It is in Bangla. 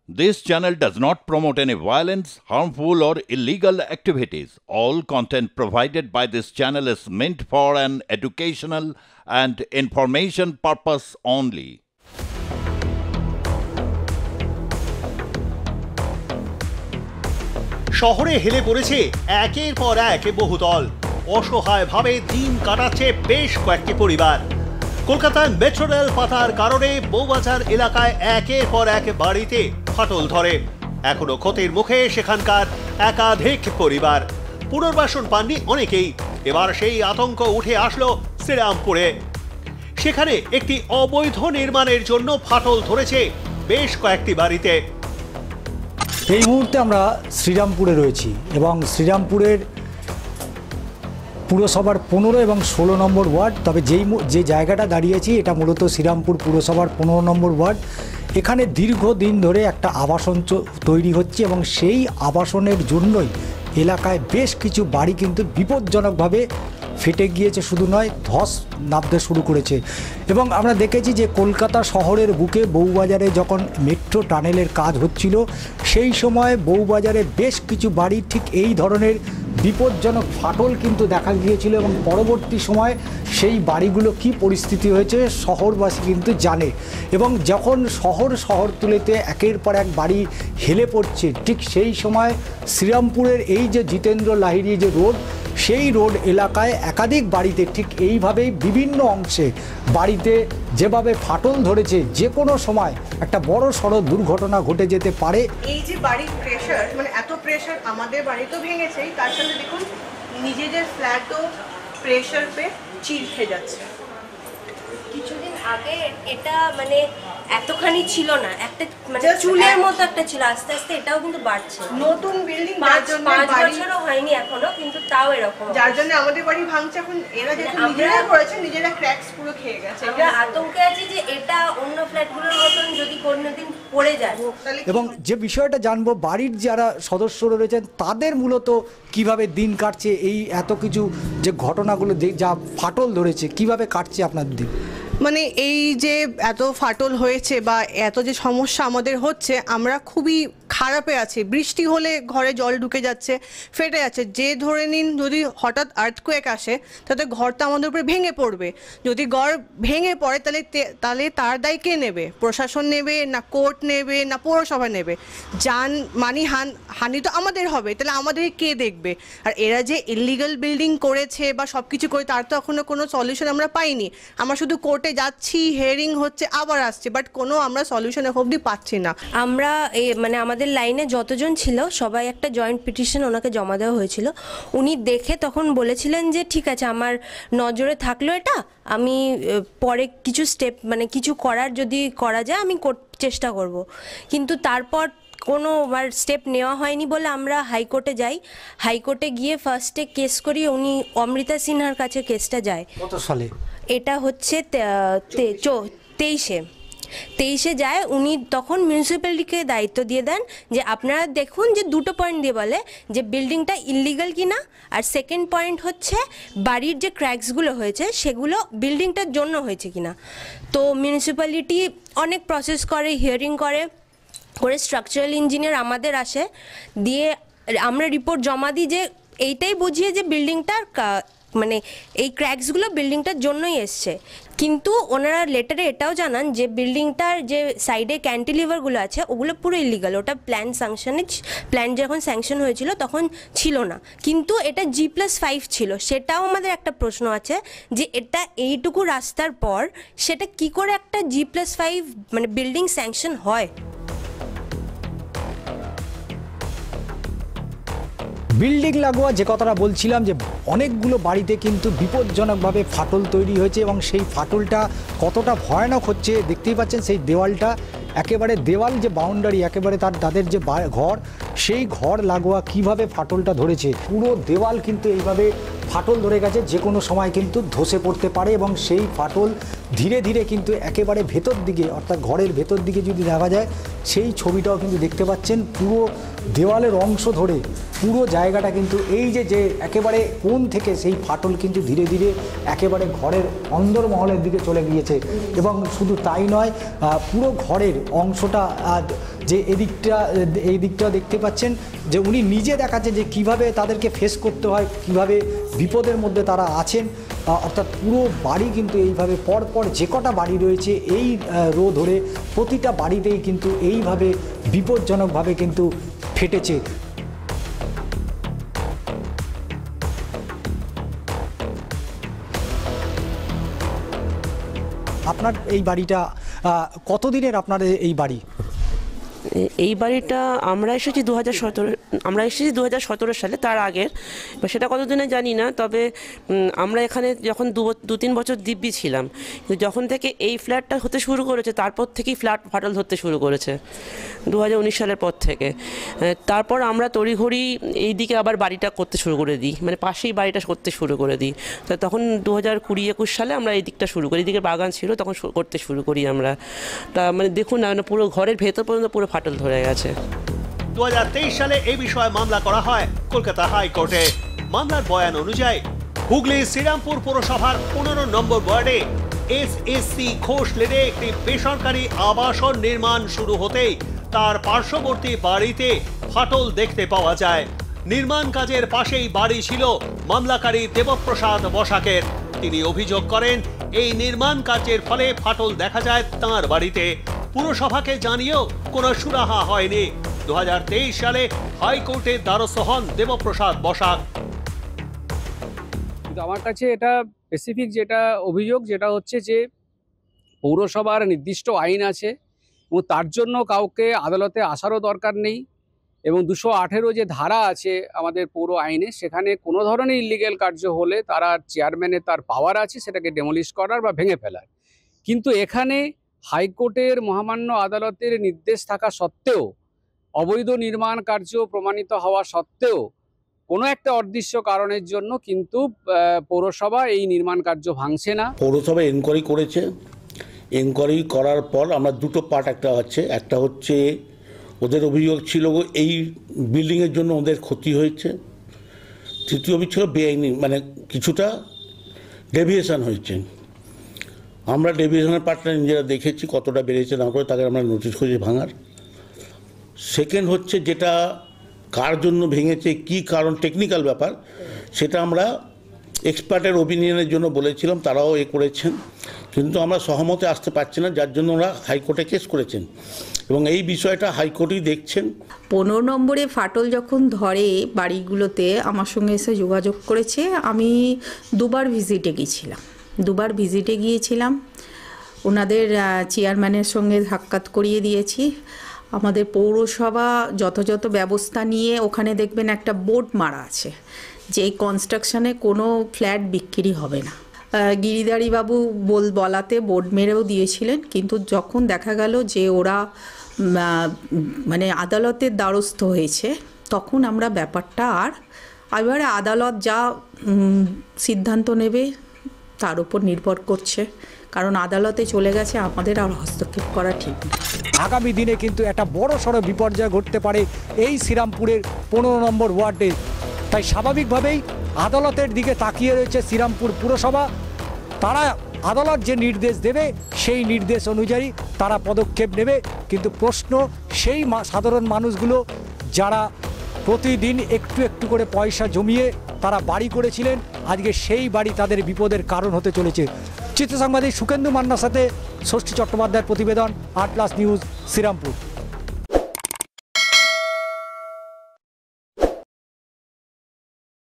This channel does not promote any violence, harmful, or illegal activities. All content provided by this channel is meant for an educational and information purpose only. শহরে হেলে পড়েছে একের পর এক বহুতল, অসহায়ভাবে দিন কাটাচ্ছে বেশ কয়েকটি পরিবার। কলকাতার মেট্রো রেল পাতার কারণে বউবাজার এলাকায় একের পর এক বাড়িতে ফাটল ধরে। এখনো ক্ষতির মুখে সেখানকার একাধিক পরিবার। পুনর্বাসন পাননি অনেকেই। এবার সেই আতঙ্ক উঠে আসলো শ্রীরামপুরে। সেখানে একটি অবৈধ নির্মাণের জন্য ফাটল ধরেছে বেশ কয়েকটি বাড়িতে। এই মুহূর্তে আমরা শ্রীরামপুরে রয়েছি এবং শ্রীরামপুরের পুরসভার 15 এবং 16 নম্বর ওয়ার্ড। তবে যে জায়গাটা দাঁড়িয়েছি এটা মূলত শ্রীরামপুর পুরসভার 15 নম্বর ওয়ার্ড। এখানে দীর্ঘদিন ধরে একটা আবাসন তৈরি হচ্ছে এবং সেই আবাসনের জন্যই এলাকায় বেশ কিছু বাড়ি কিন্তু বিপজ্জনকভাবে ফেটে গিয়েছে, শুধু নয় ধস নামতে শুরু করেছে। এবং আমরা দেখেছি যে কলকাতা শহরের বুকে বউবাজারে যখন মেট্রো টানেলের কাজ হচ্ছিল সেই সময় বউবাজারে বেশ কিছু বাড়ি ঠিক এই ধরনের বিপজ্জনক ফাটল কিন্তু দেখা গিয়েছিল এবং পরবর্তী সময় সেই বাড়িগুলো কি পরিস্থিতি হয়েছে শহরবাসী কিন্তু জানে। এবং যখন শহরতলিতে একের পর এক বাড়ি হেলে পড়ছে ঠিক সেই সময় শ্রীরামপুরের এই যে জিতেন্দ্র লাহিড়ী যে রোড, সেই রোড এলাকায় একাধিক বাড়িতে ঠিক এইভাবেই বিভিন্ন অংশে বাড়িতে যেভাবে ফাটল ধরেছে যে কোনো সময় একটা বড় সড়ো দুর্ঘটনা ঘটে যেতে পারে। এই যে বাড়ির প্রেশার, মানে এত প্রেশার আমাদের বাড়িতেও ভেঙেছেই, তার সাথে দেখুন নিজেদের ফ্ল্যাটও প্রেশার পেয়ে চির খেয়ে যাচ্ছে। কিছুদিন আগে এটা মানে এতখানি ছিল না, একটা মানে চুলের মতো একটা ছিল, আস্তে আস্তে এটাও কিন্তু বাড়ছে। নতুন বিল্ডিং 5 বছরও হয়নি এখনো, কিন্তু তাও এরকম, যার জন্য আমাদের বাড়ি ভাঙছে। এখন এরা যেহেতু নিজেরা করেছে, নিজেরা ক্র্যাকস পুরো খেয়ে গেছে। আমরা আতঙ্কে আছি যে এটা অন্য ফ্ল্যাটগুলোর মতন যদি কোনোদিন পড়ে যায়। এবং যে বিষয়টা জানবো বাড়ির যারা সদস্যরা রয়েছেন তাদের মূলত কিভাবে দিন কাটছে, এই এত কিছু যে ঘটনাগুলো যা ফাটল ধরেছে কিভাবে কাটছে আপনার দিন। মানে এই যে এত ফাটল হয়েছে বা এত যে সমস্যা আমাদের হচ্ছে, আমরা খুবই খারাপে আছি। বৃষ্টি হলে ঘরে জল ঢুকে যাচ্ছে, ফেটে যাচ্ছে। যে ধরে নিন যদি হঠাৎ আর্থকোয়েক আসে তাতে ঘরটা আমাদের উপরে ভেঙে পড়বে। যদি ঘর ভেঙে পড়ে তাহলে তার দায় কে নেবে? প্রশাসন নেবে না কোর্ট নেবে না পৌরসভা নেবে? হানি তো আমাদের হবে, তাহলে আমাদের কে দেখবে? আর এরা যে ইলিগাল বিল্ডিং করেছে বা সব কিছু করে তার তো এখনো কোনো সলিউশন আমরা পাইনি। আমরা শুধু কোর্টে যাচ্ছি, হিয়ারিং হচ্ছে, আবার আসছে, বাট কোনো আমরা সলিউশন এখন অবধি পাচ্ছি না। আমরা মানে আমাদের লাইনে যতজন ছিল সবাই একটা জয়েন্ট পিটিশন ওনাকে জমা দেওয়া হয়েছিল। উনি দেখে তখন বলেছিলেন যে ঠিক আছে, আমার নজরে থাকলো এটা, আমি পরে কিছু স্টেপ মানে কিছু করার যদি করা যায় আমি চেষ্টা করব। কিন্তু তারপর কোনো স্টেপ নেওয়া হয়নি বলে আমরা হাইকোর্টে যাই। হাইকোর্টে গিয়ে ফার্স্টে কেস করি, উনি অমৃতা সিনহার কাছে কেসটা যায়। কত সালে? এটা হচ্ছে 23-এ যায়। উনি তখন মিউনিসিপ্যালিটিকে দায়িত্ব দিয়ে দেন যে আপনারা দেখুন, যে দুটো পয়েন্ট দিয়ে বলে যে বিল্ডিংটা ইললিগাল কিনা, আর সেকেন্ড পয়েন্ট হচ্ছে বাড়ির যে ক্র্যাকসগুলো হয়েছে সেগুলো বিল্ডিংটার জন্য হয়েছে কিনা। তো মিউনিসিপ্যালিটি অনেক প্রসেস করে, হিয়ারিং করে স্ট্রাকচারাল ইঞ্জিনিয়ার আমাদের আসে, দিয়ে আমরা রিপোর্ট জমা দিই যে এইটাই বুঝিয়ে যে বিল্ডিংটার মানে এই ক্র্যাকসগুলো বিল্ডিংটার জন্যই এসছে। কিন্তু ওনারা লেটারে এটাও জানান যে বিল্ডিংটার যে সাইডে ক্যান্টিলিভারগুলো আছে ওগুলো পুরো ইলিগাল। ওটা প্ল্যান যখন স্যাংশন হয়েছিল তখন ছিল না, কিন্তু এটা G+5 ছিল। সেটাও আমাদের একটা প্রশ্ন আছে যে এটা এইটুকু রাস্তার পর সেটা কি করে একটা G+5 মানে বিল্ডিং স্যাংশন হয়। বিল্ডিং লাগোয়া যে কথাটা বলছিলাম যে অনেকগুলো বাড়িতে কিন্তু বিপজ্জনকভাবে ফাটল তৈরি হয়েছে এবং সেই ফাটলটা কতটা ভয়ানক হচ্ছে দেখতেই পাচ্ছেন। সেই দেওয়ালটা একেবারে দেওয়াল যে বাউন্ডারি একেবারে তাদের যে ঘর, সেই ঘর লাগোয়া কিভাবে ফাটলটা ধরেছে, পুরো দেওয়াল কিন্তু এইভাবে ফাটল ধরে গেছে, যে কোনো সময় কিন্তু ধসে পড়তে পারে এবং সেই ফাটল ধীরে ধীরে কিন্তু একেবারে ভেতর দিকে, অর্থাৎ ঘরের ভেতর দিকে যদি দেখা যায়, সেই ছবিটাও কিন্তু দেখতে পাচ্ছেন। পুরো দেওয়ালের অংশ ধরে পুরো জায়গাটা কিন্তু এই যে একেবারে কোণ থেকে সেই ফাটল কিন্তু ধীরে ধীরে একেবারে ঘরের অন্দরমহলের দিকে চলে গিয়েছে। এবং শুধু তাই নয়, পুরো ঘরের অংশটা যে এই দিকটা দেখতে পাচ্ছেন, যে উনি নিজে দেখাচ্ছে যে কিভাবে তাদেরকে ফেস করতে হয়, কিভাবে বিপদের মধ্যে তারা আছেন। অর্থাৎ পুরো বাড়ি কিন্তু এইভাবে পরপর যে কটা বাড়ি রয়েছে এই রো ধরে প্রতিটা বাড়িতেই কিন্তু এইভাবে বিপজ্জনকভাবে কিন্তু ফেটেছে। আপনার এই বাড়িটা কতদিনের আপনাদের এই বাড়ি? এই বাড়িটা আমরা এসেছি 2017 সালে, তার আগের সেটা কতদিনে জানি না। তবে আমরা এখানে যখন 2-3 বছর দিব্যি ছিলাম, কিন্তু যখন থেকে এই ফ্ল্যাটটা হতে শুরু করেছে তারপর থেকেই ফ্ল্যাট ফাটল ধরতে শুরু করেছে 2019 সালের পর থেকে। তারপর আমরা তড়িঘড়ি এই দিকে আবার বাড়িটা করতে শুরু করে দিই, মানে পাশেই বাড়িটা করতে শুরু করে দিই। তো তখন 2020-21 সালে আমরা এই দিকটা শুরু করি, এদিকে বাগান ছিল তখন করতে শুরু করি আমরা। তা মানে দেখুন না, পুরো ঘরের ভেতর পর্যন্ত পুরো ফাটল ধরে গেছে। 2023 সালে এই বিষয়ে মামলা করা হয় কলকাতা হাইকোর্টে। মামলার বয়ান অনুযায়ী হুগলি শ্রীরামপুর পৌরসভার 15 নম্বর ওয়ার্ডে এসএসসি ঘোষ লেনে একটি বেসরকারি আবাসন নির্মাণ শুরু হতেই তার পার্শ্ববর্তী বাড়িতে ফাটল দেখতে পাওয়া যায়। নির্মাণ কাজের পাশেই বাড়ি ছিল মামলাকারী দেবপ্রসাদ বসাকের। তিনি অভিযোগ করেন এই নির্মাণ কাজের ফলে ফাটল দেখা যায় তাঁর বাড়িতে। পুরসভাকে জানিয়েও কোনো সুরাহা হয়নি। 2023 সালে হাইকোর্টে দ্বারস্থ হন দেবপ্রসাদ বসাক। কিন্তু আমার কাছে এটা স্পেসিফিক যেটা অভিযোগ, যেটা হচ্ছে যে পৌরসভার নির্দিষ্ট আইন আছে এবং তার জন্য কাউকে আদালতে আসারও দরকার নেই। এবং 218 যে ধারা আছে আমাদের পৌর আইনে, সেখানে কোনো ধরনের ইলিগ্যাল কার্য হলে তারা চেয়ারম্যানের তার পাওয়ার আছে সেটাকে ডেমোলিশ করার বা ভেঙে ফেলার। কিন্তু এখানে হাইকোর্টের মহামান্য আদালতের নির্দেশ থাকা সত্ত্বেও, অবৈধ নির্মাণ কার্য প্রমাণিত হওয়া সত্ত্বেও, কোনো একটা অদৃশ্য কারণের জন্য কিন্তু পৌরসভা এই নির্মাণ কার্য ভাঙছে না। পৌরসভা এনকোয়ারি করেছে। এনকোয়ারি করার পর আমরা দুটো পার্ট, একটা হচ্ছে ওদের অভিযোগ ছিল এই বিল্ডিংয়ের জন্য ওদের ক্ষতি হয়েছে। তৃতীয় অভিযোগ ছিল বেআইনি, মানে কিছুটা ডেভিয়েশন হয়েছে। আমরা ডেভিয়েশনের পার্টটা নিজেরা দেখেছি, কতটা বেড়েছে না করে তাকে আমরা নোটিশ করেছি ভাঙার। সেকেন্ড হচ্ছে যেটা কার জন্য ভেঙেছে, কি কারণ, টেকনিক্যাল ব্যাপার, সেটা আমরা এক্সপার্টের ওপিনিয়নের জন্য বলেছিলাম, তারাও করেছেন। কিন্তু আমরা সহমতে আসতে পারছি না, যার জন্য ওরা হাইকোর্টে কেস করেছেন এবং এই বিষয়টা হাইকোর্টই দেখছেন। 15 নম্বরে ফাটল যখন ধরে বাড়িগুলোতে আমার সঙ্গে এসে যোগাযোগ করেছে। আমি দুবার ভিজিটে গিয়েছিলাম। ওনাদের চেয়ারম্যানের সঙ্গে সাক্ষাৎ করিয়ে দিয়েছি। আমাদের পৌরসভা যথাযথ ব্যবস্থা নিয়ে, ওখানে দেখবেন একটা বোর্ড মারা আছে যে এই কনস্ট্রাকশনে কোনো ফ্ল্যাট বিক্রি হবে না। গিরিধারী বাবু বলাতে বোর্ড মেরেও দিয়েছিলেন, কিন্তু যখন দেখা গেল যে ওরা মানে আদালতের দ্বারস্থ হয়েছে, তখন আমরা ব্যাপারটা এবারে আদালত যা সিদ্ধান্ত নেবে তার উপর নির্ভর করছে, কারণ আদালতে চলে গেছে, আমাদের আর হস্তক্ষেপ করা ঠিক না। আগামী দিনে কিন্তু একটা বড় সড়ো বিপর্যয় ঘটতে পারে এই শ্রীরামপুরের 15 নম্বর ওয়ার্ডে। তাই স্বাভাবিকভাবেই আদালতের দিকে তাকিয়ে রয়েছে শ্রীরামপুর পুরসভা। তারা আদালত যে নির্দেশ দেবে সেই নির্দেশ অনুযায়ী তারা পদক্ষেপ নেবে। কিন্তু প্রশ্ন সেই সাধারণ মানুষগুলো যারা প্রতিদিন একটু একটু করে পয়সা জমিয়ে তারা বাড়ি করেছিলেন, আজকে সেই বাড়ি তাদের বিপদের কারণ হতে চলেছে। চিত্র সাংবাদিক সুকেন্দু মান্নার সাথে ষষ্ঠী চট্টোপাধ্যায়ের প্রতিবেদন, 8+ নিউজ, শ্রীরামপুর।